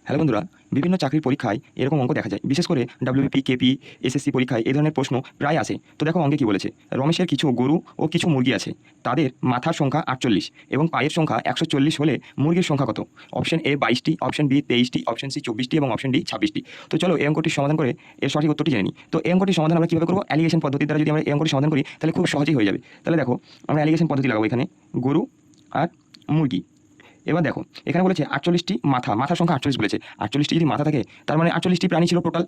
Hello বন্ধুরা, বিভিন্ন চাকরির পরীক্ষায় এরকম অঙ্ক দেখা যায়। বিশেষ করে ডাব্লিউবিপি, কেপি, এসএসসি পরীক্ষায় এই ধরনের প্রশ্ন প্রায় আসে। তো দেখো অঙ্কে কী বলেছে, রমেশের কিছু গরু ও কিছু মুরগি আছে, তাদের মাথার সংখ্যা 48 এবং পায়ের সংখ্যা 140 হলে মুরগির সংখ্যা কত? অপশন এ 22টি, অপশন বি 23টি, অপশন সি 24টি এবং অপশন ডি 26টি। তো চলো এই অঙ্কটির সমাধান করে এর সঠিক উত্তরটি জেনে নিই। তো এই অঙ্কটির সমাধান আমরা কীভাবে করবো? অ্যালিগেশন পদ্ধতির দ্বারা যদি আমরা এই অঙ্কটি সমাধান করি তাহলে খুব সহজেই হয়ে যাবে। তাহলে দেখো আমরা অ্যালিগেশন পদ্ধতি লাগাবো এখানে, গরু আর মুরগি। এবার দেখো এখানে বলেছে 48টি মাথার সংখ্যা 48 বলেছে। 48টি যদি মাথা থাকে তার মানে 48টি প্রাণী ছিল টোটাল।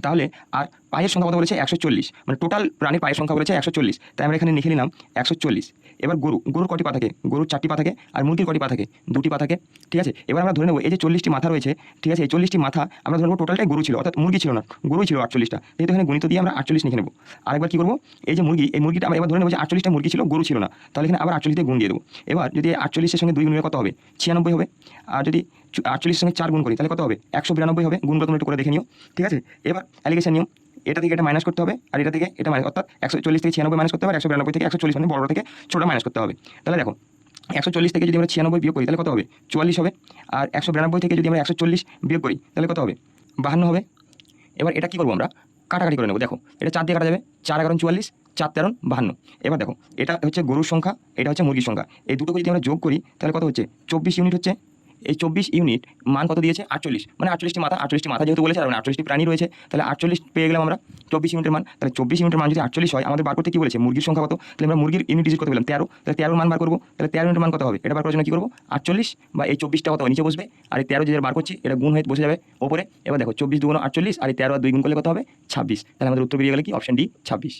তাহলে আর পায়ের সংখ্যা কত বলেছে? 140, মানে টোটাল প্রাণীর পায়ের সংখ্যা বলেছে 140। তাই আমরা এখানে লিখে নিলাম 140। এবার গরুর কটি পা থাকে? গরুর 4টি পা থাকে। আর মুরগির কটি পা থাকে? 2টি পা থাকে। ঠিক আছে, এবার আমরা ধরে নেবো এই যে 40টি মাথা রয়েছে, ঠিক আছে, এই 40টি মাথা আমরা ধরে নেবো টোটালটাই গরু ছিল, অর্থাৎ মুরগি ছিল না, গরুই ছিল 48টা। যেহেতু এখানে গণিত দিয়ে আমরা 48 লিখে নেবো। আরেকবার কী করবো, এই যে মুরগি, এই মুরগিটা আমরা এবার ধরে নেবো যে 48টা মুরগি ছিল, গরু ছিল না। তাহলে এখানে আবার 48 দিয়ে গুণ দিয়ে দেবো। এবার যদি 48-এর সঙ্গে 2 গুণ কত হবে? 96 হবে। আর যদি 48-এর সঙ্গে 4 গুণ করি তাহলে কত হবে? 192 হবে। গুণগুলো তুমি একটু করে দেখে নিও। ঠিক আছে, এবার অ্যালিগেশন নিয়ম, এটা থেকে এটা মাইনাস করতে হবে আর এটা থেকে এটা মাইনাস, অর্থাৎ 140 থেকে 96 মাইনাস করতে হবে, আর 192 থেকে 140, মানে বড় থেকে ছোটো মাইনাস করতে হবে। তাহলে দেখো 140 থেকে যদি আমরা 96 বিয়োগ করি তাহলে কত হবে? 44 হবে। আর 192 থেকে যদি আমরা 140 বিয়োগ করি তাহলে কত হবে? 52 হবে। এবার এটা কী করবো, আমরা কাটাকাটি করে নেবো। দেখো এটা 4 দিয়ে কাটা যাবে, 4 11 44, 4 13 52। এবার দেখো এটা হচ্ছে গরুর সংখ্যা, এটা হচ্ছে মুরগির সংখ্যা, এই দুটোকে যদি আমরা যোগ করি তাহলে কত হচ্ছে? 24 ইউনিট হচ্ছে। এই 24 ইউনিট মান কত দিয়েছে? 48, মানে 48টি মাথা যেহেতু বলেছে, আর মানে 48টি প্রাণী রয়েছে, তাহলে 48 পেয়ে গেলাম আমরা 24 ইউনিটের মান। তাহলে 24 ইউনিটের মান যদি 48 হয়, আমাদের বার করতে কী বলেছে? মুরগির সংখ্যা কত? তাহলে আমরা মুরগির ইউনিট ডিজিট কত পেলাম? 13। তাহলে 13 মান বার করবো। তাহলে 13 ইউনিটের মান কত হবে? এটা বার করার জন্য কী করবো? 48 বা এই 24টা কত নিচে বসবে, আর এই 13 যেটা বার করছি এটা গুণ হয়ে বসে যাবে ওপরে। এবার দেখো 24 2 48, আর এই 13 আর 2 গুণ করলে কত হবে? 26। তাহলে আমাদের উত্তর বেরিয়ে গেলে কি? Option D 26।